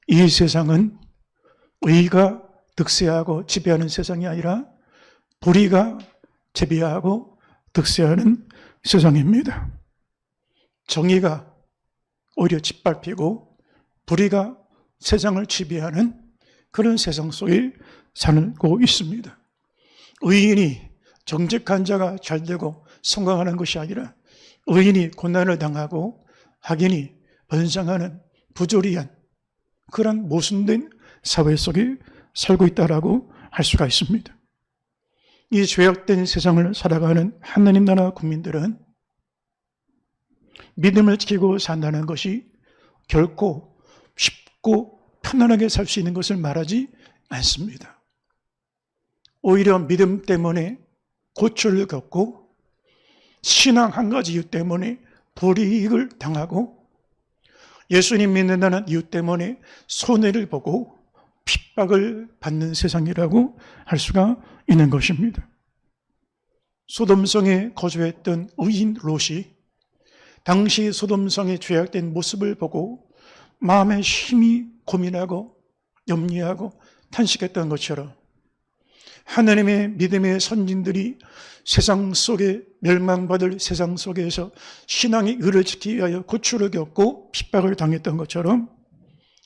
이 세상은 의가 득세하고 지배하는 세상이 아니라 불의가 지배하고 득세하는 세상입니다. 정의가 오히려 짓밟히고 불의가 세상을 지배하는 그런 세상 속에 살고 있습니다. 의인이 정직한 자가 잘되고 성공하는 것이 아니라 의인이 고난을 당하고 악인이 번성하는 부조리한 그런 모순된 사회 속에 살고 있다라고 할 수가 있습니다. 이 죄악된 세상을 살아가는 하나님 나라 국민들은 믿음을 지키고 산다는 것이 결코 쉽고 편안하게 살 수 있는 것을 말하지 않습니다. 오히려 믿음 때문에 고초를 겪고 신앙 한 가지 이유 때문에 불이익을 당하고 예수님 믿는다는 이유 때문에 손해를 보고 핍박을 받는 세상이라고 할 수가 있는 것입니다. 소돔성에 거주했던 의인 롯이 당시 소돔성의 죄악된 모습을 보고 마음에 심히 고민하고 염려하고 탄식했던 것처럼 하나님의 믿음의 선진들이 세상 속에 멸망받을 세상 속에서 신앙의 의를 지키기 위하여 고초를 겪고 핍박을 당했던 것처럼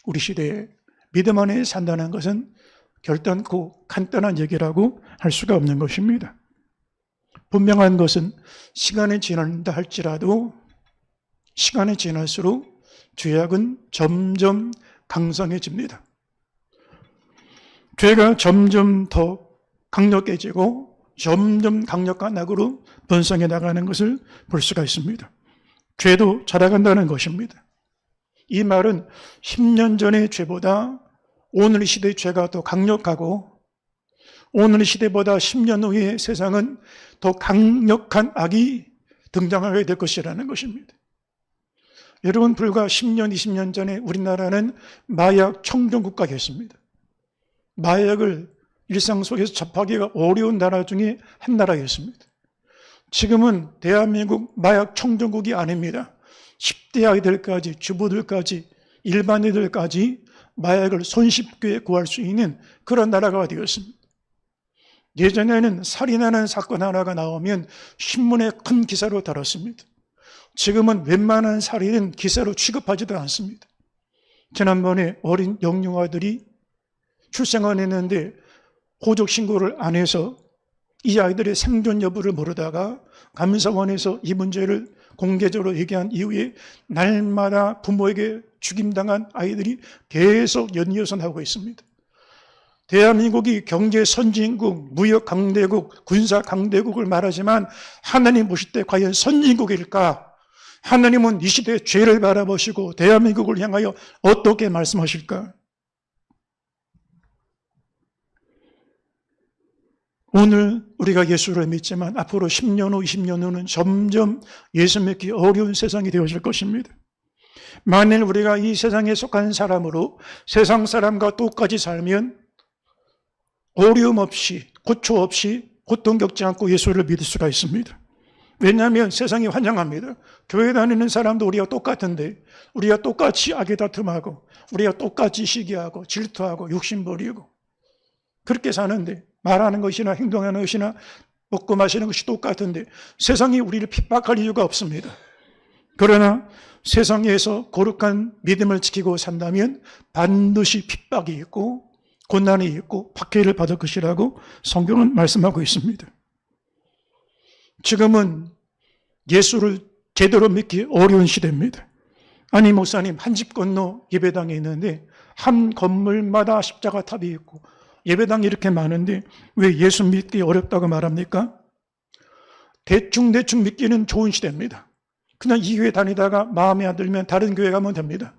우리 시대에 믿음 안에 산다는 것은 결단코 간단한 얘기라고 할 수가 없는 것입니다. 분명한 것은 시간이 지난다 할지라도 시간이 지날수록 죄악은 점점 강성해집니다. 죄가 점점 더 강력해지고 점점 강력한 악으로 번성해 나가는 것을 볼 수가 있습니다. 죄도 자라간다는 것입니다. 이 말은 10년 전의 죄보다 오늘 시대의 죄가 더 강력하고 오늘 시대보다 10년 후의 세상은 더 강력한 악이 등장하게 될 것이라는 것입니다. 여러분, 불과 10년, 20년 전에 우리나라는 마약 청정국가였습니다. 마약을 일상 속에서 접하기가 어려운 나라 중에 한 나라였습니다. 지금은 대한민국 마약 청정국이 아닙니다. 10대 아이들까지, 주부들까지, 일반인들까지 마약을 손쉽게 구할 수 있는 그런 나라가 되었습니다. 예전에는 살인하는 사건 하나가 나오면 신문에 큰 기사로 달았습니다. 지금은 웬만한 살인은 기사로 취급하지도 않습니다. 지난번에 어린 영유아들이 출생을 했는데 호적 신고를 안 해서 이 아이들의 생존 여부를 모르다가 감사원에서 이 문제를 공개적으로 얘기한 이후에 날마다 부모에게 죽임당한 아이들이 계속 연이어서 나오고 있습니다. 대한민국이 경제 선진국, 무역 강대국, 군사 강대국을 말하지만 하나님 보실 때 과연 선진국일까? 하나님은 이 시대의 죄를 바라보시고 대한민국을 향하여 어떻게 말씀하실까? 오늘 우리가 예수를 믿지만 앞으로 10년 후, 20년 후는 점점 예수 믿기 어려운 세상이 되어질 것입니다. 만일 우리가 이 세상에 속한 사람으로 세상 사람과 똑같이 살면 어려움 없이, 고초 없이, 고통 겪지 않고 예수를 믿을 수가 있습니다. 왜냐하면 세상이 환장합니다. 교회 다니는 사람도 우리가 똑같은데 우리가 똑같이 악에 다툼하고 우리가 똑같이 시기하고 질투하고 욕심 부리고 그렇게 사는데 말하는 것이나 행동하는 것이나 먹고 마시는 것이 똑같은데 세상이 우리를 핍박할 이유가 없습니다. 그러나 세상에서 거룩한 믿음을 지키고 산다면 반드시 핍박이 있고 고난이 있고 박해를 받을 것이라고 성경은 말씀하고 있습니다. 지금은 예수를 제대로 믿기 어려운 시대입니다. 아니 목사님, 한 집 건너 예배당에 있는데 한 건물마다 십자가 탑이 있고 예배당이 이렇게 많은데 왜 예수 믿기 어렵다고 말합니까? 대충 믿기는 좋은 시대입니다. 그냥 이 교회 다니다가 마음에 안 들면 다른 교회 가면 됩니다.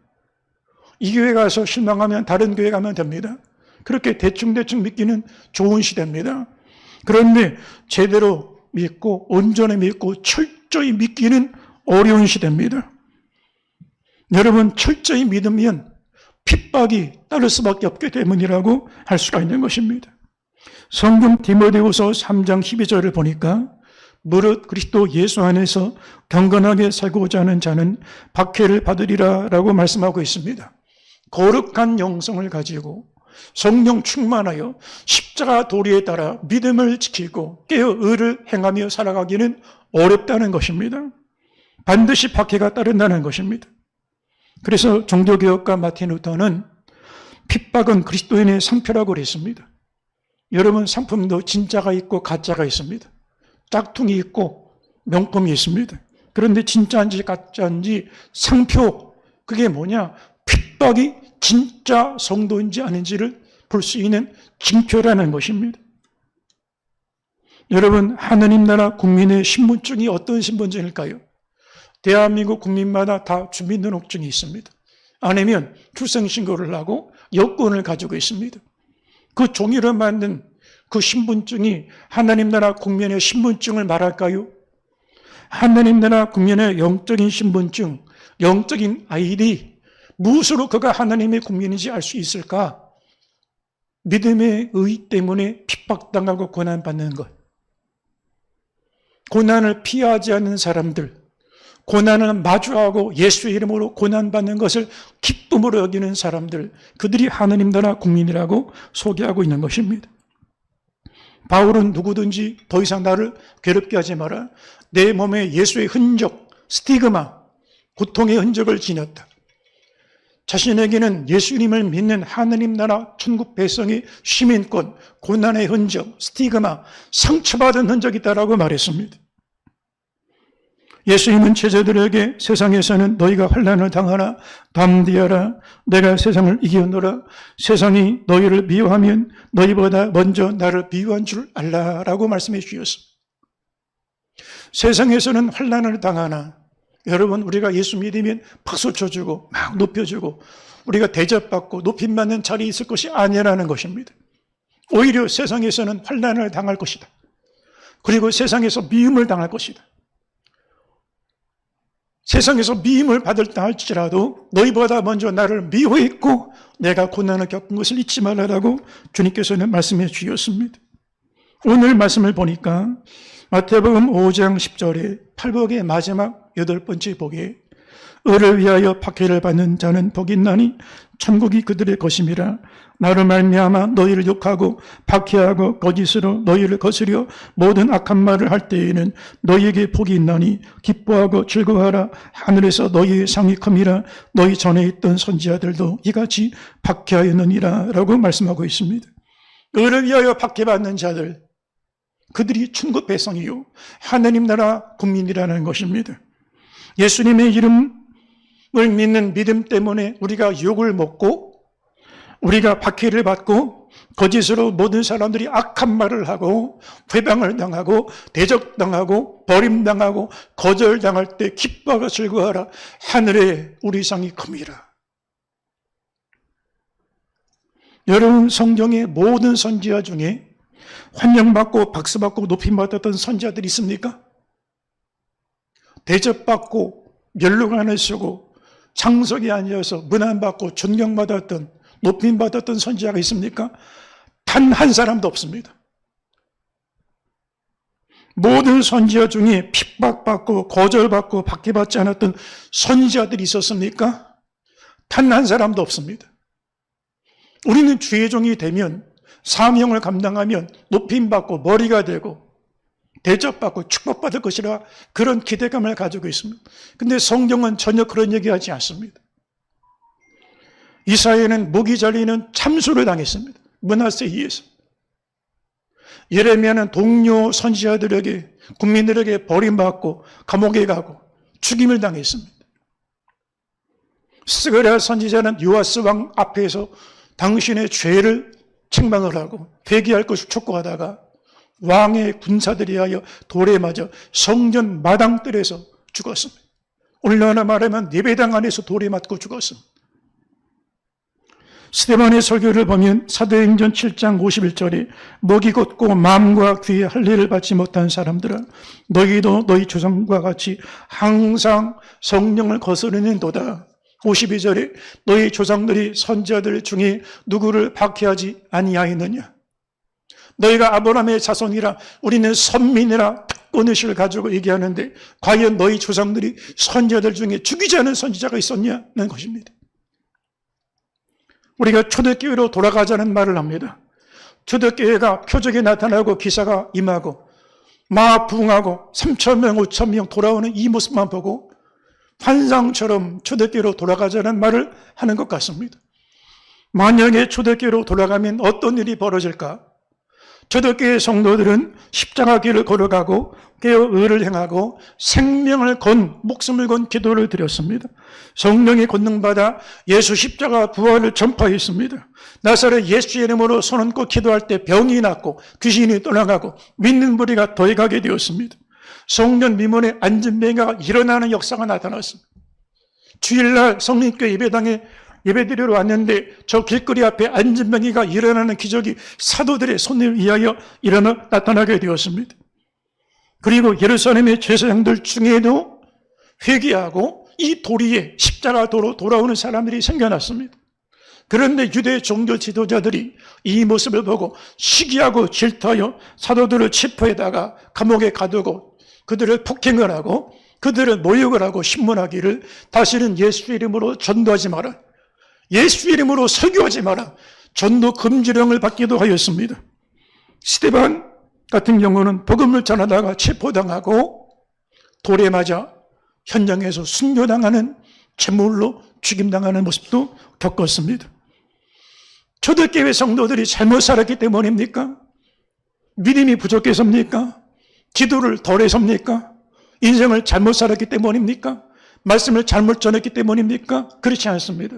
이 교회 가서 실망하면 다른 교회 가면 됩니다. 그렇게 대충 믿기는 좋은 시대입니다. 그런데 제대로 믿고 온전히 믿고 철저히 믿기는 어려운 시대입니다. 여러분, 철저히 믿으면 핍박이 따를 수밖에 없기 때문이라고 할 수가 있는 것입니다. 성경 디모데후서 3장 12절을 보니까 무릇 그리스도 예수 안에서 경건하게 살고자 하는 자는 박해를 받으리라 라고 말씀하고 있습니다. 거룩한 영성을 가지고 성령 충만하여 십자가 도리에 따라 믿음을 지키고 깨어 의를 행하며 살아가기는 어렵다는 것입니다. 반드시 박해가 따른다는 것입니다. 그래서 종교개혁가 마틴 루터는 핍박은 그리스도인의 상표라고 그랬습니다. 여러분, 상품도 진짜가 있고 가짜가 있습니다. 짝퉁이 있고 명품이 있습니다. 그런데 진짜인지 가짜인지 상표, 그게 뭐냐? 핍박이 진짜 성도인지 아닌지를 볼 수 있는 징표라는 것입니다. 여러분, 하느님 나라 국민의 신분증이 어떤 신분증일까요? 대한민국 국민마다 다 주민등록증이 있습니다. 아니면 출생신고를 하고 여권을 가지고 있습니다. 그 종이로 만든 그 신분증이 하나님 나라 국민의 신분증을 말할까요? 하나님 나라 국민의 영적인 신분증, 영적인 아이디, 무엇으로 그가 하나님의 국민인지 알 수 있을까? 믿음의 의 때문에 핍박당하고 고난받는 것. 고난을 피하지 않는 사람들, 고난을 마주하고 예수의 이름으로 고난받는 것을 기쁨으로 여기는 사람들, 그들이 하나님 나라 국민이라고 소개하고 있는 것입니다. 바울은 누구든지 더 이상 나를 괴롭게 하지 마라. 내 몸에 예수의 흔적, 스티그마, 고통의 흔적을 지녔다. 자신에게는 예수님을 믿는 하느님 나라 천국 백성의 시민권, 고난의 흔적, 스티그마, 상처받은 흔적이 있다라고 말했습니다. 예수님은 제자들에게 세상에서는 너희가 환난을 당하나 담대하라. 내가 세상을 이겼노라. 세상이 너희를 미워하면 너희보다 먼저 나를 미워한 줄 알라라고 말씀해 주셨습니다. 세상에서는 환난을 당하나, 여러분, 우리가 예수 믿으면 박수 쳐주고 막 높여주고 우리가 대접받고 높임받는 자리에 있을 것이 아니라는 것입니다. 오히려 세상에서는 환난을 당할 것이다. 그리고 세상에서 미움을 당할 것이다. 세상에서 미움을 받을다 할지라도 너희보다 먼저 나를 미워했고 내가 고난을 겪은 것을 잊지 말라라고 주님께서는 말씀해 주셨습니다. 오늘 말씀을 보니까 마태복음 5장 10절에 팔복의 마지막 8번째 복에 의를 위하여 박해를 받는 자는 복이 있나니 천국이 그들의 것임이라. 나로 말미암아 너희를 욕하고 박해하고 거짓으로 너희를 거스려 모든 악한 말을 할 때에는 너희에게 복이 있나니 기뻐하고 즐거워하라. 하늘에서 너희의 상이 큼이라. 너희 전에 있던 선지자들도 이같이 박해하였느니라 라고 말씀하고 있습니다. 의를 위하여 박해받는 자들, 그들이 천국 백성이요 하나님 나라 국민이라는 것입니다. 예수님의 이름을 믿는 믿음 때문에 우리가 욕을 먹고 우리가 박해를 받고 거짓으로 모든 사람들이 악한 말을 하고 회방을 당하고 대적당하고 버림당하고 거절당할 때 기뻐하고 즐거워하라. 하늘에 우리 상이 큼이라. 여러분, 성경의 모든 선지자 중에 환영받고 박수받고 높임받았던 선지자들이 있습니까? 대접받고 멸류관을 쓰고 장석에 앉아서 문안받고 존경받았던 높임받았던 선지자가 있습니까? 단 한 사람도 없습니다. 모든 선지자 중에 핍박받고 거절받고 박해받지 않았던 선지자들이 있었습니까? 단 한 사람도 없습니다. 우리는 주의 종이 되면 사명을 감당하면 높임받고 머리가 되고 대접받고 축복받을 것이라 그런 기대감을 가지고 있습니다. 그런데 성경은 전혀 그런 얘기하지 않습니다. 이사야는 목이 잘리는 참수를 당했습니다. 므낫세에 의해서. 예레미야는 동료 선지자들에게, 국민들에게 버림받고 감옥에 가고 죽임을 당했습니다. 스가랴 선지자는 요아스 왕 앞에서 당신의 죄를 책망을 하고 회개할 것을 촉구하다가 왕의 군사들에 하여 돌에 맞아 성전 마당들에서 죽었습니다. 오늘날 말하면 예배당 안에서 돌에 맞고 죽었습니다. 스데반의 설교를 보면 사도행전 7장 51절에 목이 곧고 마음과 귀에 할례를 받지 못한 사람들아 너희도 너희 조상과 같이 항상 성령을 거스르는도다. 52절에 너희 조상들이 선지자들 중에 누구를 박해하지 아니하였느냐. 너희가 아브라함의 자손이라 우리는 선민이라 특권의식을 가지고 얘기하는데 과연 너희 조상들이 선지자들 중에 죽이지 않은 선지자가 있었냐는 것입니다. 우리가 초대교회로 돌아가자는 말을 합니다. 초대교회가 표적이 나타나고 기사가 임하고 막 부흥하고 3,000명, 5,000명 돌아오는 이 모습만 보고 환상처럼 초대교회로 돌아가자는 말을 하는 것 같습니다. 만약에 초대교회로 돌아가면 어떤 일이 벌어질까? 초대교회 성도들은 십자가 길을 걸어가고 깨어 의를 행하고 생명을 건, 목숨을 건 기도를 드렸습니다. 성령의 권능받아 예수 십자가 부활을 전파했습니다. 나사렛 예수 이름으로 손 얹고 기도할 때 병이 낫고 귀신이 떠나가고 믿는 무리가 더해가게 되었습니다. 성년 미문의 안진뱅이가 일어나는 역사가 나타났습니다. 주일날 성립교회 예배당에 예배드리러 왔는데 저 길거리 앞에 안진뱅이가 일어나는 기적이 사도들의 손에 의하여 나타나게 되었습니다. 그리고 예루살렘의 제사장들 중에도 회개하고 이 도리에 십자가 도로 돌아오는 사람들이 생겨났습니다. 그런데 유대 종교 지도자들이 이 모습을 보고 시기하고 질투하여 사도들을 체포에다가 감옥에 가두고 그들을 폭행을 하고 그들을 모욕을 하고 신문하기를 다시는 예수 이름으로 전도하지 마라, 예수 이름으로 설교하지 마라, 전도 금지령을 받기도 하였습니다. 스데반 같은 경우는 복음을 전하다가 체포당하고 돌에 맞아 현장에서 순교당하는 제물로 죽임당하는 모습도 겪었습니다. 초대교회 성도들이 잘못 살았기 때문입니까? 믿음이 부족해서입니까? 기도를 덜 해서입니까? 인생을 잘못 살았기 때문입니까? 말씀을 잘못 전했기 때문입니까? 그렇지 않습니다.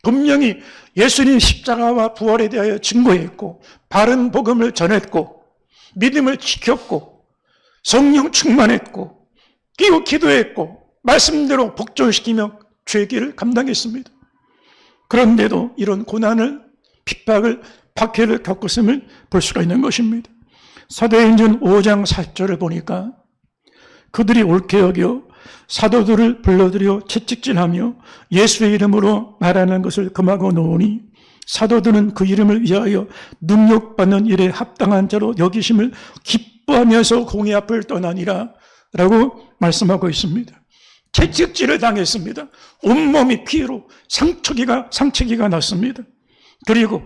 분명히 예수님 십자가와 부활에 대하여 증거했고 바른 복음을 전했고 믿음을 지켰고 성령 충만했고 끼고 기도했고 말씀대로 복종시키며 죄기를 감당했습니다. 그런데도 이런 고난을, 핍박을, 박해를 겪었음을 볼 수가 있는 것입니다. 사도행전 5장 40절을 보니까 그들이 옳게 여겨 사도들을 불러들여 채찍질하며 예수의 이름으로 말하는 것을 금하고 놓으니 사도들은 그 이름을 위하여 능력받는 일에 합당한 자로 여기심을 기뻐하면서 공의 앞을 떠나니라 라고 말씀하고 있습니다. 채찍질을 당했습니다. 온몸이 피로 상처기가 났습니다. 그리고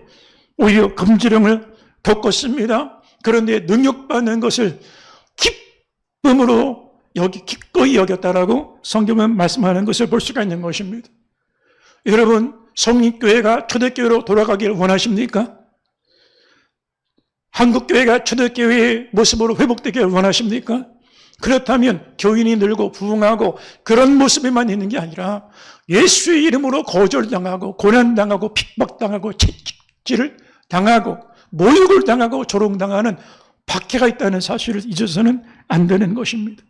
오히려 금지령을 겪었습니다. 그런데 능력받는 것을 기쁨으로 기꺼이 여겼다라고 성경은 말씀하는 것을 볼 수가 있는 것입니다. 여러분, 성립교회가 초대교회로 돌아가기를 원하십니까? 한국교회가 초대교회의 모습으로 회복되기를 원하십니까? 그렇다면 교인이 늘고 부흥하고 그런 모습에만 있는 게 아니라 예수의 이름으로 거절당하고 고난당하고 핍박당하고 채찍질을 당하고 모욕을 당하고 조롱당하는 박해가 있다는 사실을 잊어서는 안 되는 것입니다.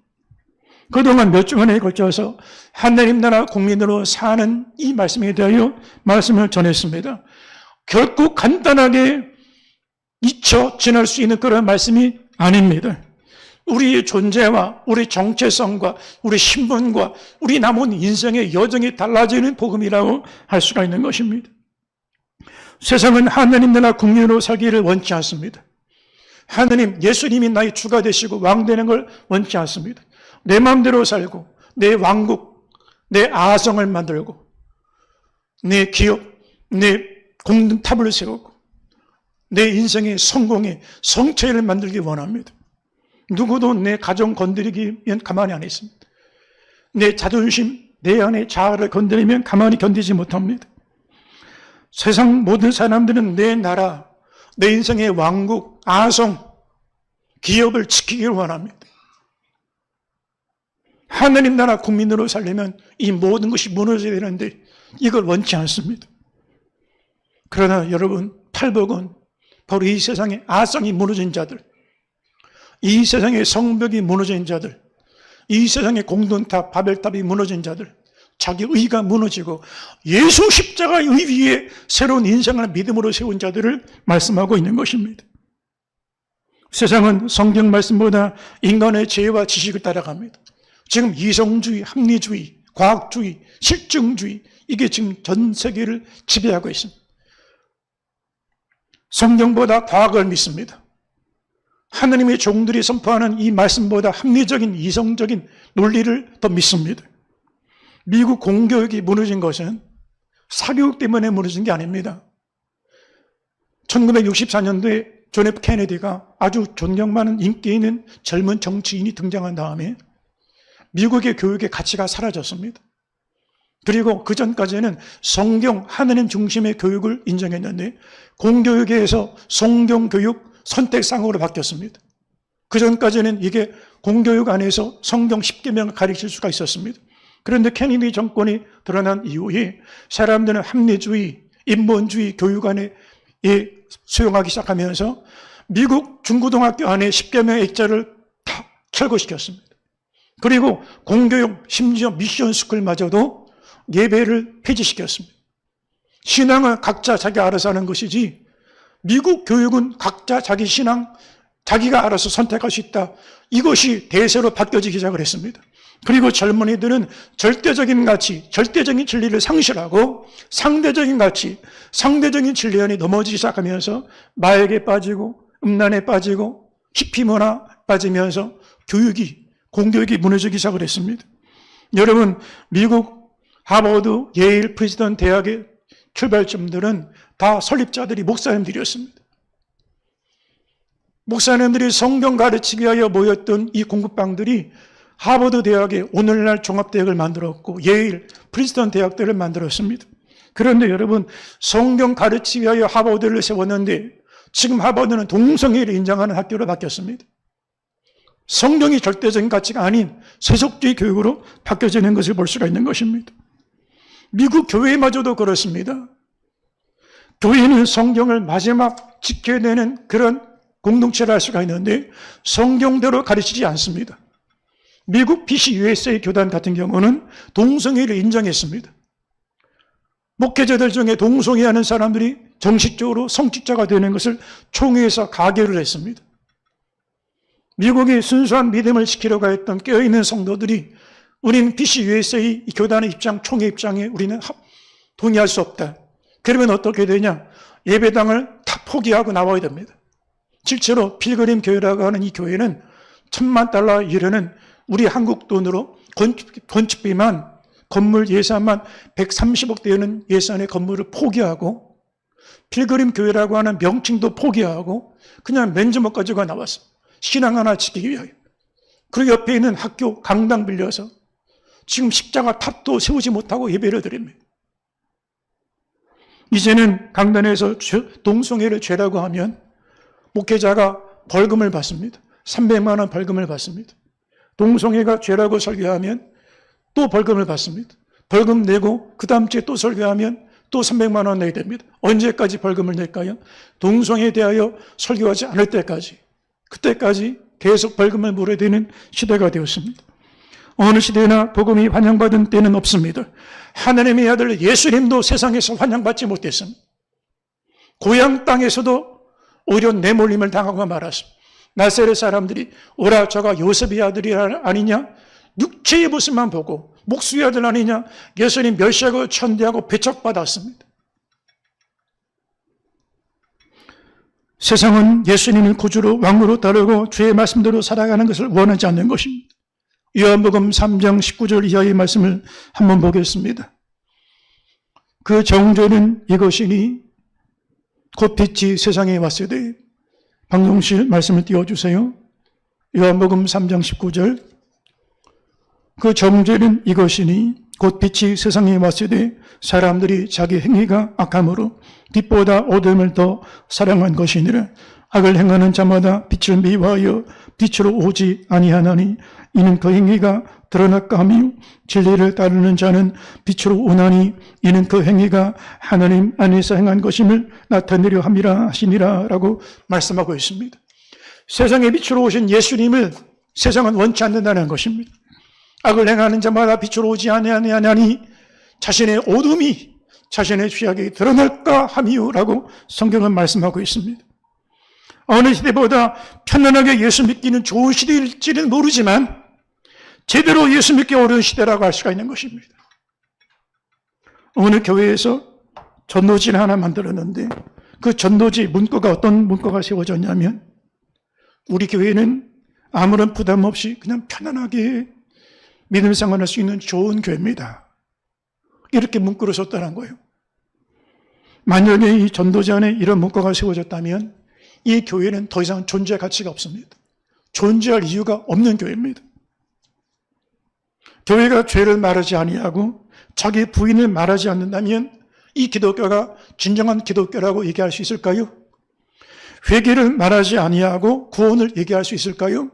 그동안 몇 주간에 걸쳐서 하나님 나라 국민으로 사는 이 말씀에 대하여 말씀을 전했습니다. 결코 간단하게 잊혀 지날 수 있는 그런 말씀이 아닙니다. 우리의 존재와 우리 정체성과 우리 신분과 우리 남은 인생의 여정이 달라지는 복음이라고 할 수가 있는 것입니다. 세상은 하나님 나라 국민으로 살기를 원치 않습니다. 하나님, 예수님이 나의 주가 되시고 왕 되는 걸 원치 않습니다. 내 마음대로 살고 내 왕국, 내 아성을 만들고 내 기업, 내 공탑을 세우고 내 인생의 성공의 성체를 만들기 원합니다. 누구도 내 가정 건드리면 가만히 안 있습니다. 내 자존심, 내 안의 자아를 건드리면 가만히 견디지 못합니다. 세상 모든 사람들은 내 나라, 내 인생의 왕국, 아성, 기업을 지키기를 원합니다. 하나님 나라 국민으로 살려면 이 모든 것이 무너져야 되는데 이걸 원치 않습니다. 그러나 여러분, 팔복은 바로 이 세상의 아성이 무너진 자들, 이 세상의 성벽이 무너진 자들, 이 세상의 공동탑, 바벨탑이 무너진 자들, 자기 의가 무너지고 예수 십자가의 의 위에 새로운 인생을 믿음으로 세운 자들을 말씀하고 있는 것입니다. 세상은 성경 말씀보다 인간의 지혜와 지식을 따라갑니다. 지금 이성주의, 합리주의, 과학주의, 실증주의, 이게 지금 전 세계를 지배하고 있습니다. 성경보다 과학을 믿습니다. 하나님의 종들이 선포하는 이 말씀보다 합리적인, 이성적인 논리를 더 믿습니다. 미국 공교육이 무너진 것은 사교육 때문에 무너진 게 아닙니다. 1964년도에 존 F 케네디가 아주 존경 많은 인기 있는 젊은 정치인이 등장한 다음에 미국의 교육의 가치가 사라졌습니다. 그리고 그 전까지는 성경 하느님 중심의 교육을 인정했는데 공교육에서 성경 교육 선택상으로 바뀌었습니다. 그 전까지는 이게 공교육 안에서 성경 10계명을 가르칠 수가 있었습니다. 그런데 케네디 정권이 드러난 이후에 사람들은 합리주의, 인본주의 교육 안에 수용하기 시작하면서 미국 중고등학교 안에 10계명 액자를 다 철거시켰습니다. 그리고 공교육, 심지어 미션 스쿨마저도 예배를 폐지시켰습니다. 신앙은 각자 자기 알아서 하는 것이지 미국 교육은 각자 자기 신앙, 자기가 알아서 선택할 수 있다. 이것이 대세로 바뀌어지기 시작을 했습니다. 그리고 젊은이들은 절대적인 가치, 절대적인 진리를 상실하고 상대적인 가치, 상대적인 진리 안에 넘어지기 시작하면서 마약에 빠지고 음란에 빠지고 히피 문화 빠지면서 교육이, 공교육이 무너지기 시작을 했습니다. 여러분, 미국 하버드, 예일, 프린스턴 대학의 출발점들은 다 설립자들이 목사님들이었습니다. 목사님들이 성경 가르치기 위하여 모였던 이 공부방들이 하버드 대학의 오늘날 종합대학을 만들었고 예일, 프린스턴 대학들을 만들었습니다. 그런데 여러분, 성경 가르치기 위하여 하버드를 세웠는데 지금 하버드는 동성애를 인정하는 학교로 바뀌었습니다. 성경이 절대적인 가치가 아닌 세속주의 교육으로 바뀌어지는 것을 볼 수가 있는 것입니다. 미국 교회마저도 그렇습니다. 교회는 성경을 마지막 지켜야 되는 그런 공동체를 할 수가 있는데 성경대로 가르치지 않습니다. 미국 BC USA 교단 같은 경우는 동성애를 인정했습니다. 목회자들 중에 동성애하는 사람들이 정식적으로 성직자가 되는 것을 총회에서 가결을 했습니다. 미국의 순수한 믿음을 지키려고 했던 깨어있는 성도들이 우리는 BC USA 교단의 입장, 총회 입장에 우리는 동의할 수 없다. 그러면 어떻게 되냐? 예배당을 다 포기하고 나와야 됩니다. 실제로 필그림 교회라고 하는 이 교회는 $10,000,000 이르는 우리 한국 돈으로 건축비만, 건물 예산만 130억 되는 예산의 건물을 포기하고 필그림 교회라고 하는 명칭도 포기하고 그냥 맨주먹 가지고 나왔어. 신앙 하나 지키기 위하여. 그리고 옆에 있는 학교 강당 빌려서 지금 십자가 탑도 세우지 못하고 예배를 드립니다. 이제는 강단에서 동성애를 죄라고 하면 목회자가 벌금을 받습니다. 300만 원 벌금을 받습니다. 동성애가 죄라고 설교하면 또 벌금을 받습니다. 벌금 내고 그 다음 주에 또 설교하면 또 300만 원 내야 됩니다. 언제까지 벌금을 낼까요? 동성애에 대하여 설교하지 않을 때까지, 그때까지 계속 벌금을 물어야 되는 시대가 되었습니다. 어느 시대나 복음이 환영받은 때는 없습니다. 하나님의 아들 예수님도 세상에서 환영받지 못했습니다. 고향 땅에서도 오히려 내몰림을 당하고 말았습니다. 나사렛 사람들이 오라 저가 요셉의 아들이 아니냐? 육체의 모습만 보고 목수의 아들 아니냐? 예수님 멸시하고 천대하고 배척받았습니다. 세상은 예수님을 구주로 왕으로 따르고 주의 말씀대로 살아가는 것을 원하지 않는 것입니다. 요한복음 3장 19절 이하의 말씀을 한번 보겠습니다. 그 정죄는 이것이니 곧 빛이 세상에 왔을 때, 방송실 말씀을 띄워주세요. 요한복음 3장 19절. 그 정죄는 이것이니 곧 빛이 세상에 왔을 때 사람들이 자기 행위가 악함으로 빛보다 어둠을 더 사랑한 것이니라. 악을 행하는 자마다 빛을 미워하여 빛으로 오지 아니하나니 이는 그 행위가 드러날까 하며 진리를 따르는 자는 빛으로 오나니 이는 그 행위가 하나님 안에서 행한 것임을 나타내려 함이라 하시니라 라고 말씀하고 있습니다. 세상의 빛으로 오신 예수님을 세상은 원치 않는다는 것입니다. 악을 행하는 자마다 빛으로 오지 아니하나니 자신의 어둠이 자신의 죄악이 드러날까 하미요라고 성경은 말씀하고 있습니다. 어느 시대보다 편안하게 예수 믿기는 좋은 시대일지는 모르지만 제대로 예수 믿기 어려운 시대라고 할 수가 있는 것입니다. 어느 교회에서 전도지를 하나 만들었는데 그 전도지 문구가 어떤 문구가 세워졌냐면 우리 교회는 아무런 부담 없이 그냥 편안하게 믿음 생활할 수 있는 좋은 교회입니다. 이렇게 문구를 썼다는 거예요. 만약에 이 전도자 안에 이런 문구가 세워졌다면 이 교회는 더 이상 존재 가치가 없습니다. 존재할 이유가 없는 교회입니다. 교회가 죄를 말하지 아니하고 자기 부인을 말하지 않는다면 이 기독교가 진정한 기독교라고 얘기할 수 있을까요? 회개를 말하지 아니하고 구원을 얘기할 수 있을까요?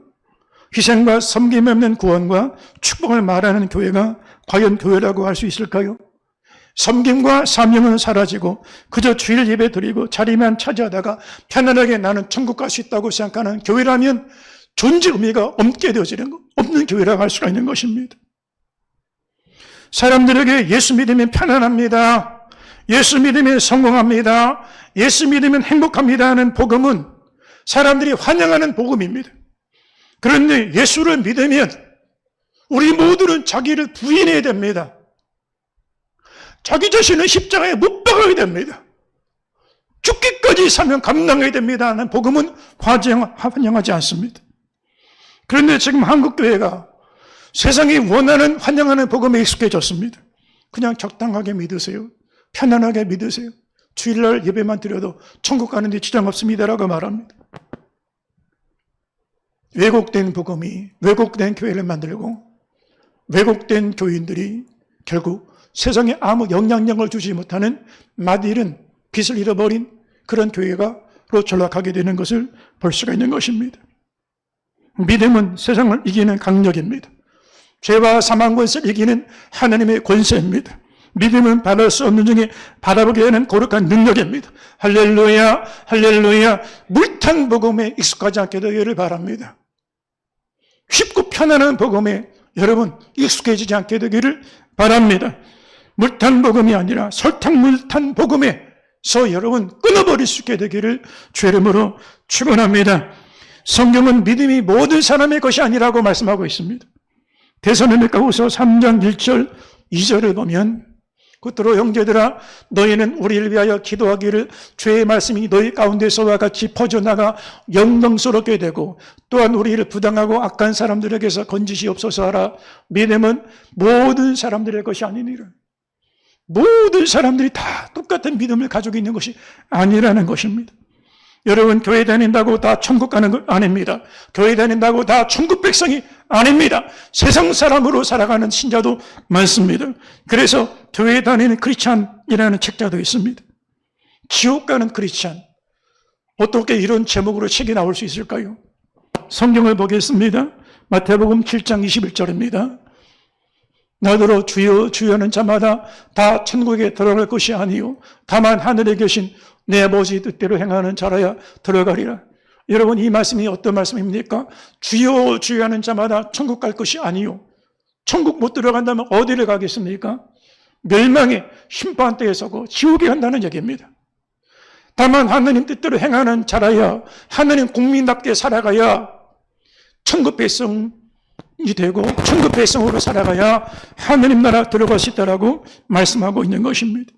희생과 섬김 없는 구원과 축복을 말하는 교회가 과연 교회라고 할 수 있을까요? 섬김과 사명은 사라지고 그저 주일 예배 드리고 자리만 차지하다가 편안하게 나는 천국 갈 수 있다고 생각하는 교회라면 존재 의미가 없게 되어지는 것, 없는 교회라고 할 수가 있는 것입니다. 사람들에게 예수 믿으면 편안합니다. 예수 믿으면 성공합니다. 예수 믿으면 행복합니다 하는 복음은 사람들이 환영하는 복음입니다. 그런데 예수를 믿으면 우리 모두는 자기를 부인해야 됩니다. 자기 자신을 십자가에 못 박아야 됩니다. 죽기까지 사명 감당해야 됩니다 하는 복음은 환영하지 않습니다. 그런데 지금 한국교회가 세상이 원하는 환영하는 복음에 익숙해졌습니다. 그냥 적당하게 믿으세요. 편안하게 믿으세요. 주일날 예배만 드려도 천국 가는데 지장 없습니다라고 말합니다. 왜곡된 복음이 왜곡된 교회를 만들고 왜곡된 교인들이 결국 세상에 아무 영향력을 주지 못하는 맛일은 빛을 잃어버린 그런 교회가로 전락하게 되는 것을 볼 수가 있는 것입니다. 믿음은 세상을 이기는 강력입니다. 죄와 사망 권세를 이기는 하나님의 권세입니다. 믿음은 받을 수 없는 중에 바라보게 하는 거룩한 능력입니다. 할렐루야, 할렐루야. 물탄 복음에 익숙하지 않게 되기를 바랍니다. 쉽고 편안한 복음에 여러분 익숙해지지 않게 되기를 바랍니다. 물탄 복음이 아니라 설탕 물탄 복음에서 여러분 끊어버릴 수 있게 되기를 주의 이름으로 축원합니다. 성경은 믿음이 모든 사람의 것이 아니라고 말씀하고 있습니다. 데살로니가후서 3장 1절 2절을 보면 그토록 형제들아 너희는 우리를 위하여 기도하기를 주의 말씀이 너희 가운데서와 같이 퍼져나가 영광스럽게 되고 또한 우리를 부당하고 악한 사람들에게서 건지시옵소서 하라. 믿음은 모든 사람들의 것이 아니니라. 모든 사람들이 다 똑같은 믿음을 가지고 있는 것이 아니라는 것입니다. 여러분 교회 다닌다고 다 천국 가는 것 아닙니다. 교회 다닌다고 다 천국 백성이 아닙니다. 세상 사람으로 살아가는 신자도 많습니다. 그래서 교회 다니는 크리스찬이라는 책자도 있습니다. 지옥 가는 크리스찬. 어떻게 이런 제목으로 책이 나올 수 있을까요? 성경을 보겠습니다. 마태복음 7장 21절입니다. 나더러 주여 주여 하는 자마다 다 천국에 들어갈 것이 아니요 다만 하늘에 계신 내 아버지 뜻대로 행하는 자라야 들어가리라. 여러분 이 말씀이 어떤 말씀입니까? 주여 주여 하는 자마다 천국 갈 것이 아니요. 천국 못 들어간다면 어디를 가겠습니까? 멸망의 심판대에 서고 지옥에 간다는 얘기입니다. 다만 하느님 뜻대로 행하는 자라야 하느님 국민답게 살아가야 천국 백성이 되고 천국 백성으로 살아가야 하느님 나라 들어갈 수 있다라고 말씀하고 있는 것입니다.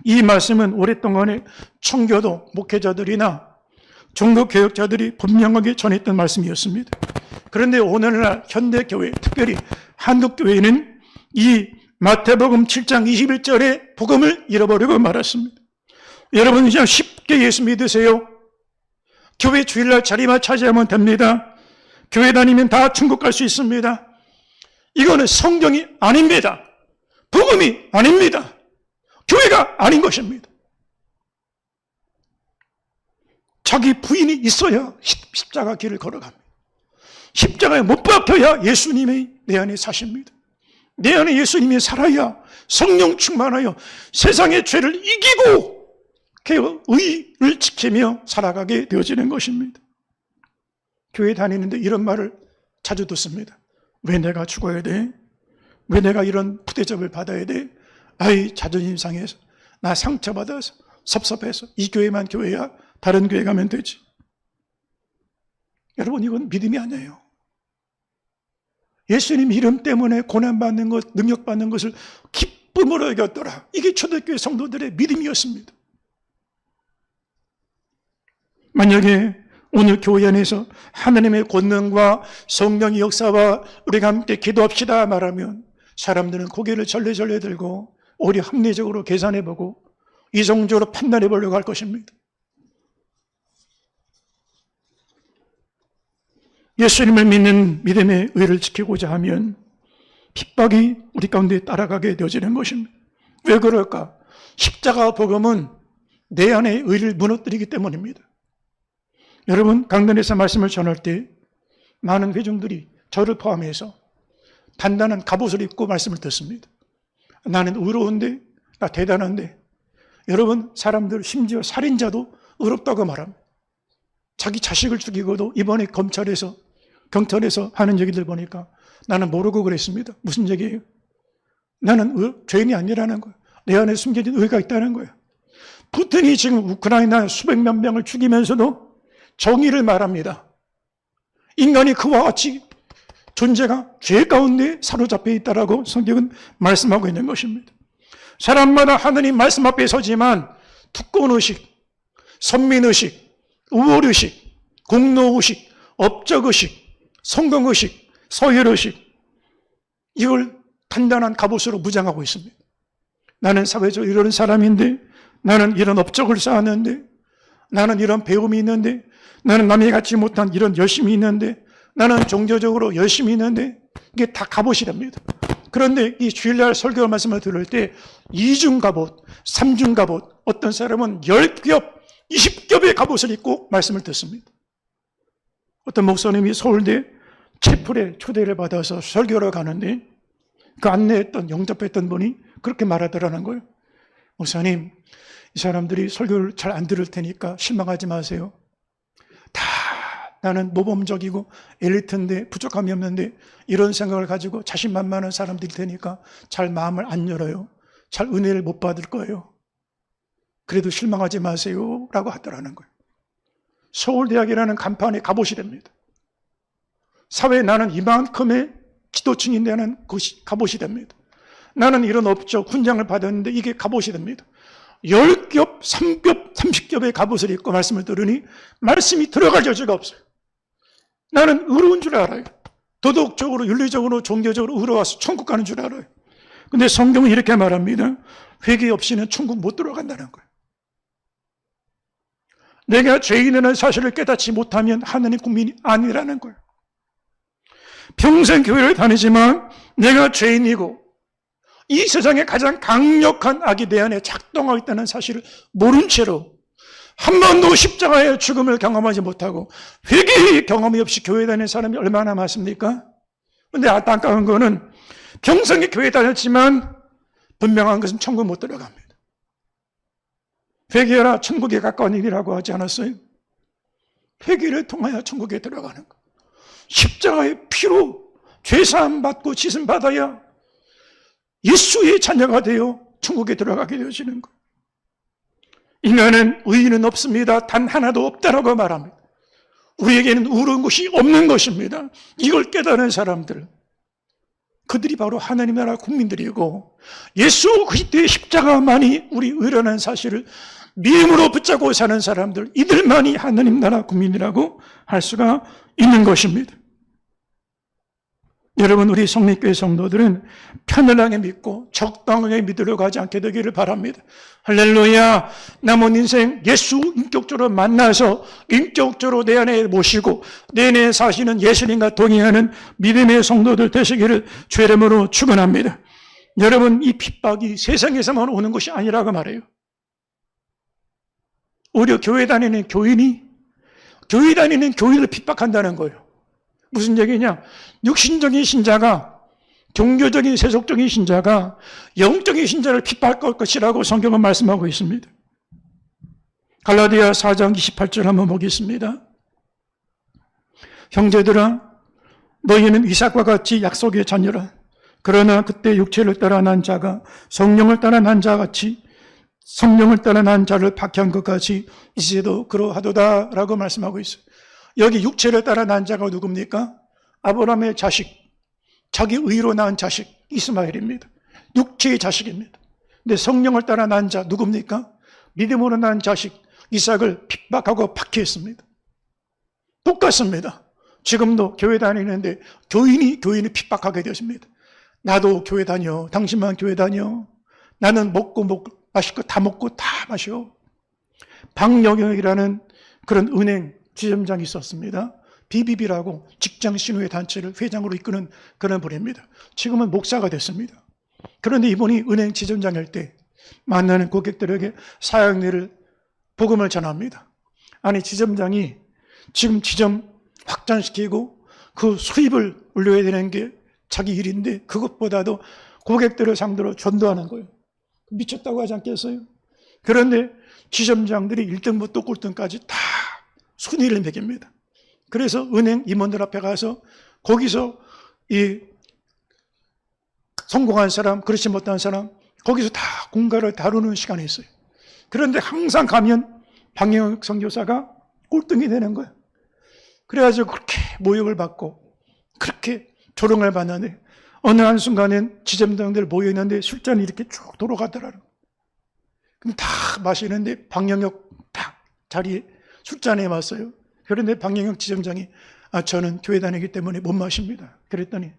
이 말씀은 오랫동안에 청교도 목회자들이나 종교개혁자들이 분명하게 전했던 말씀이었습니다. 그런데 오늘날 현대교회, 특별히 한국교회는 이 마태복음 7장 21절의 복음을 잃어버리고 말았습니다. 여러분 그냥 쉽게 예수 믿으세요. 교회 주일날 자리만 차지하면 됩니다. 교회 다니면 다 천국 갈 수 있습니다. 이거는 성경이 아닙니다. 복음이 아닙니다. 교회가 아닌 것입니다. 자기 부인이 있어야 십자가 길을 걸어갑니다. 십자가에 못 박혀야 예수님이 내 안에 사십니다. 내 안에 예수님이 살아야 성령 충만하여 세상의 죄를 이기고 의를 지키며 살아가게 되어지는 것입니다. 교회 다니는데 이런 말을 자주 듣습니다. 왜 내가 죽어야 돼? 왜 내가 이런 푸대접을 받아야 돼? 아이 자존심 상해서 나 상처받아서 섭섭해서 이 교회만 교회야 다른 교회 가면 되지. 여러분 이건 믿음이 아니에요. 예수님 이름 때문에 고난받는 것, 능력받는 것을 기쁨으로 여겼더라. 이게 초대교회 성도들의 믿음이었습니다. 만약에 오늘 교회 안에서 하나님의 권능과 성령의 역사와 우리가 함께 기도합시다 말하면 사람들은 고개를 절레절레 들고 오히려 합리적으로 계산해보고 이성적으로 판단해 보려고 할 것입니다. 예수님을 믿는 믿음의 의를 지키고자 하면 핍박이 우리 가운데 따라가게 되어지는 것입니다. 왜 그럴까? 십자가 복음은 내 안의 의를 무너뜨리기 때문입니다. 여러분, 강단에서 말씀을 전할 때 많은 회중들이 저를 포함해서 단단한 갑옷을 입고 말씀을 듣습니다. 나는 의로운데, 나 대단한데. 여러분, 사람들 심지어 살인자도 의롭다고 말합니다. 자기 자식을 죽이고도 이번에 경찰에서 하는 얘기들 보니까 나는 모르고 그랬습니다. 무슨 얘기예요? 나는 죄인이 아니라는 거예요. 내 안에 숨겨진 의가 있다는 거예요. 푸틴이 지금 우크라이나 수백만 명을 죽이면서도 정의를 말합니다. 인간이 그와 같이 존재가 죄 가운데 사로잡혀 있다라고 성경은 말씀하고 있는 것입니다. 사람마다 하느님 말씀 앞에 서지만 두꺼운 의식, 선민의식, 우월의식, 공로의식, 업적의식, 성공의식, 서열의식, 이걸 단단한 갑옷으로 무장하고 있습니다. 나는 사회적으로 이런 사람인데, 나는 이런 업적을 쌓았는데, 나는 이런 배움이 있는데, 나는 남이 갖지 못한 이런 열심이 있는데, 나는 종교적으로 열심히 있는데, 이게 다 갑옷이랍니다. 그런데 이 주일날 설교 말씀을 들을 때 2중 갑옷, 3중 갑옷, 어떤 사람은 10겹, 20겹의 갑옷을 입고 말씀을 듣습니다. 어떤 목사님이 서울대 채플에 초대를 받아서 설교를 가는데 그 안내했던, 영접했던 분이 그렇게 말하더라는 거예요. 목사님, 이 사람들이 설교를 잘 안 들을 테니까 실망하지 마세요. 다 나는 모범적이고 엘리트인데 부족함이 없는데 이런 생각을 가지고 자신만만한 사람들일 테니까 잘 마음을 안 열어요. 잘 은혜를 못 받을 거예요. 그래도 실망하지 마세요 라고 하더라는 거예요. 서울대학이라는 간판에 갑옷이 됩니다. 사회에 나는 이만큼의 지도층인데 하는 것이 갑옷이 됩니다. 나는 이런 업적, 훈장을 받았는데 이게 갑옷이 됩니다. 10겹, 3겹, 30겹의 갑옷을 입고 말씀을 들으니 말씀이 들어갈 여지가 없어요. 나는 의로운 줄 알아요. 도덕적으로, 윤리적으로, 종교적으로 의로워서 천국 가는 줄 알아요. 근데 성경은 이렇게 말합니다. 회개 없이는 천국 못 들어간다는 거예요. 내가 죄인이라는 사실을 깨닫지 못하면 하나님 국민이 아니라는 거예요. 평생 교회를 다니지만 내가 죄인이고 이 세상에 가장 강력한 악이 내 안에 작동하고 있다는 사실을 모른 채로 한 번도 십자가의 죽음을 경험하지 못하고 회개의 경험이 없이 교회 다니는 사람이 얼마나 많습니까? 그런데 안타까운 거는 평생에 교회 다녔지만 분명한 것은 천국 못 들어갑니다. 회개하라 천국에 가까운 일이라고 하지 않았어요? 회개를 통하여 천국에 들어가는 것. 십자가의 피로 죄사함 받고 씻음 받아야 예수의 자녀가 되어 천국에 들어가게 되어지는 것. 인간은 의인은 없습니다. 단 하나도 없다라고 말합니다. 우리에게는 의로운 것이 없는 것입니다. 이걸 깨달은 사람들, 그들이 바로 하나님 나라 국민들이고 예수 그리스도의 십자가만이 우리 의라는 사실을 믿음으로 붙잡고 사는 사람들, 이들만이 하나님 나라 국민이라고 할 수가 있는 것입니다. 여러분, 우리 성립교회 성도들은 편안하게 믿고 적당하게 믿으려고 하지 않게 되기를 바랍니다. 할렐루야. 남은 인생 예수 인격적으로 만나서 인격적으로 내 안에 모시고 내 안에 사시는 예수님과 동행하는 믿음의 성도들 되시기를 주의 이름으로 축원합니다. 여러분, 이 핍박이 세상에서만 오는 것이 아니라고 말해요. 오히려 교회 다니는 교인을 핍박한다는 거예요. 무슨 얘기냐? 육신적인 신자가, 종교적인 세속적인 신자가 영적인 신자를 핍박할 것이라고 성경은 말씀하고 있습니다. 갈라디아 4장 28절 한번 보겠습니다. 형제들아, 너희는 이삭과 같이 약속의 자녀라. 그러나 그때 육체를 따라 난 자가 성령을 따라 난 자같이 성령을 따라 난 자를 박해한 것 같이 이제도 그러하도다 라고 말씀하고 있어요. 여기 육체를 따라 난 자가 누굽니까? 아브라함의 자식, 자기 의로 낳은 자식 이스마엘입니다. 육체의 자식입니다. 근데 성령을 따라 낳은 자 누굽니까? 믿음으로 낳은 자식 이삭을 핍박하고 박해했습니다. 똑같습니다. 지금도 교회 다니는데 교인을 핍박하게 되었습니다. 나도 교회 다녀. 당신만 교회 다녀. 나는 먹고 마실 거 다 먹고 다 마셔. 박영혁이라는 그런 은행 지점장이 있었습니다. BBB라고 직장 신우회 단체를 회장으로 이끄는 그런 분입니다. 지금은 목사가 됐습니다. 그런데 이분이 은행 지점장일 때 만나는 고객들에게 사형리를 복음을 전합니다. 아니, 지점장이 지금 지점 확장시키고 그 수입을 올려야 되는 게 자기 일인데 그것보다도 고객들을 상대로 전도하는 거예요. 미쳤다고 하지 않겠어요? 그런데 지점장들이 1등부터 꼴등까지 다 순위를 매깁니다. 그래서 은행 임원들 앞에 가서 거기서 이 성공한 사람, 그렇지 못한 사람, 거기서 다 공가를 다루는 시간이 있어요. 그런데 항상 가면 박영혁 선교사가 꼴등이 되는 거예요. 그래가지고 그렇게 모욕을 받고 그렇게 조롱을 받는데 어느 한순간엔 지점장들 모여있는데 술잔이 이렇게 쭉 돌아가더라고요. 그럼 다 마시는데 박영혁 딱 자리에 술잔에 왔어요. 그런데 박영혁 지점장이 저는 교회 다니기 때문에 못 마십니다. 그랬더니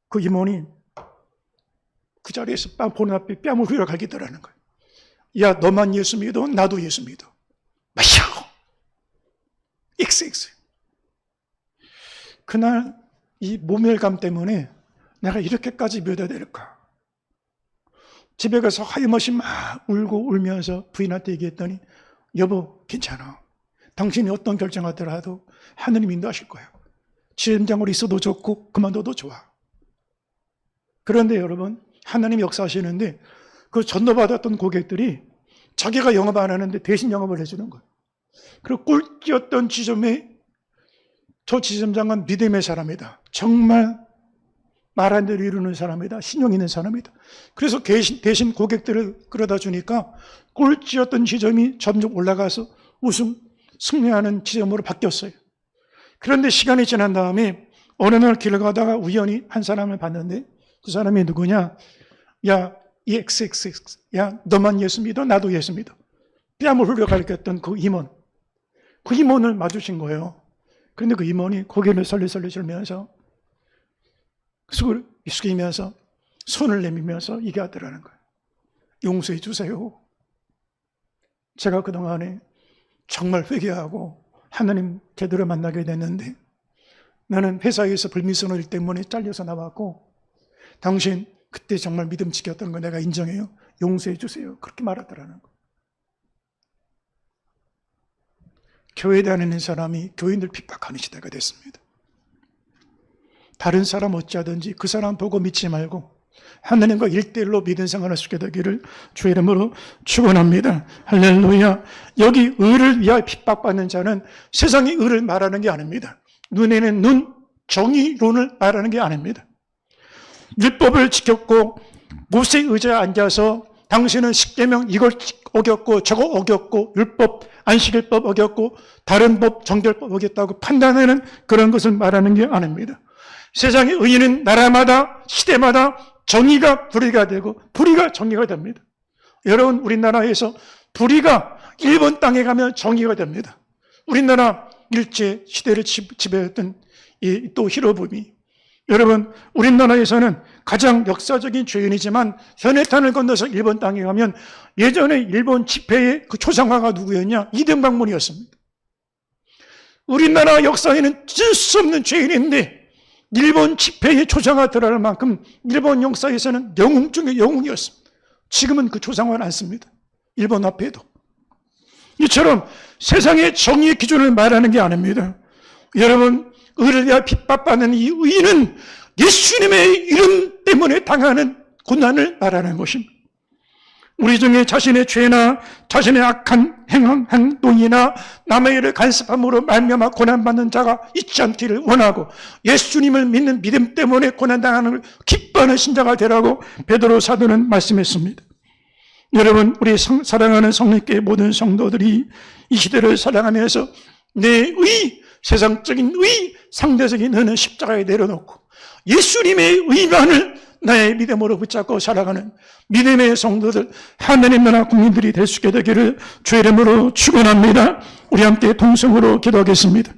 그 임원이 그 자리에서 보는 앞에 뺨을 후려 갈기더라는 거예요. 야, 너만 예수 믿어? 나도 예수 믿어. 마셔! XX. 그날 이 모멸감 때문에 내가 이렇게까지 믿어야 될까? 집에 가서 하염없이 막 울고 울면서 부인한테 얘기했더니 여보, 괜찮아. 당신이 어떤 결정하더라도 하느님 인도하실 거예요. 지점장으로 있어도 좋고 그만둬도 좋아. 그런데 여러분, 하나님이 역사하시는데 그 전도받았던 고객들이 자기가 영업 안 하는데 대신 영업을 해주는 거예요. 그리고 꼴찌였던 지점에 저 지점장은 믿음의 사람이다. 정말 말한 대로 이루는 사람이다. 신용 있는 사람이다. 그래서 대신 고객들을 끌어다 주니까 꼴찌였던 지점이 점점 올라가서 승리하는 지점으로 바뀌었어요. 그런데 시간이 지난 다음에 어느 날 길을 가다가 우연히 한 사람을 봤는데 그 사람이 누구냐? 야, 이 XXX. 야, 너만 예수 믿어? 나도 예수 믿어. 뺨을 흘려 가르쳤던 그 임원. 그 임원을 마주친 거예요. 그런데 그 임원이 고개를 설레설레 들면서 숙이면서 손을 내밀면서 얘기하더라는 거예요. 용서해 주세요. 제가 그동안에 정말 회개하고 하나님 제대로 만나게 됐는데 나는 회사에서 불미스러운 일 때문에 잘려서 나왔고 당신 그때 정말 믿음직이었던 거 내가 인정해요. 용서해 주세요. 그렇게 말하더라는 거예요. 교회 다니는 사람이 교인들 핍박하는 시대가 됐습니다. 다른 사람 어찌하든지 그 사람 보고 믿지 말고 하나님과 1대1로 믿음 생활을 하게 되기를 주의 이름으로 축원합니다. 할렐루야. 여기 의를 위하여 핍박받는 자는 세상의 의를 말하는 게 아닙니다. 눈에는 눈, 정의론을 말하는 게 아닙니다. 율법을 지켰고 모세의 의자에 앉아서 당신은 십계명 이걸 어겼고 저거 어겼고 율법, 안식일법 어겼고 다른 법, 정결법 어겼다고 판단하는 그런 것을 말하는 게 아닙니다. 세상의 의인은 나라마다 시대마다 정의가 불의가 되고 불의가 정의가 됩니다. 여러분, 우리나라에서 불의가 일본 땅에 가면 정의가 됩니다. 우리나라 일제 시대를 지배했던 또 히로부미. 여러분, 우리나라에서는 가장 역사적인 죄인이지만 현해탄을 건너서 일본 땅에 가면 예전에 일본 집회의 그 초상화가 누구였냐? 이등박문이었습니다. 우리나라 역사에는 질 수 없는 죄인인데 일본 집회에 초상화 들어갈 만큼 일본 역사에서는 영웅 중에 영웅이었습니다. 지금은 그 초상화를 안 씁니다. 일본 앞에도. 이처럼 세상의 정의의 기준을 말하는 게 아닙니다. 여러분, 의를 위하여 핍박받는 이 의인은 예수님의 이름 때문에 당하는 고난을 말하는 것입니다. 우리 중에 자신의 죄나 자신의 악한 행동이나 남의 일을 간섭함으로 말미암아 고난받는 자가 있지 않기를 원하고 예수님을 믿는 믿음 때문에 고난당하는 걸 기뻐하는 신자가 되라고 베드로 사도는 말씀했습니다. 여러분, 우리 사랑하는 성령께 모든 성도들이 이 시대를 사랑하면서 내 의, 세상적인 의, 상대적인 의는 십자가에 내려놓고 예수님의 의만을 나의 믿음으로 붙잡고 살아가는 믿음의 성도들, 하나님 나라 국민들이 될 수 있게 되기를 주의 이름으로 축원합니다. 우리 함께 통성으로 기도하겠습니다.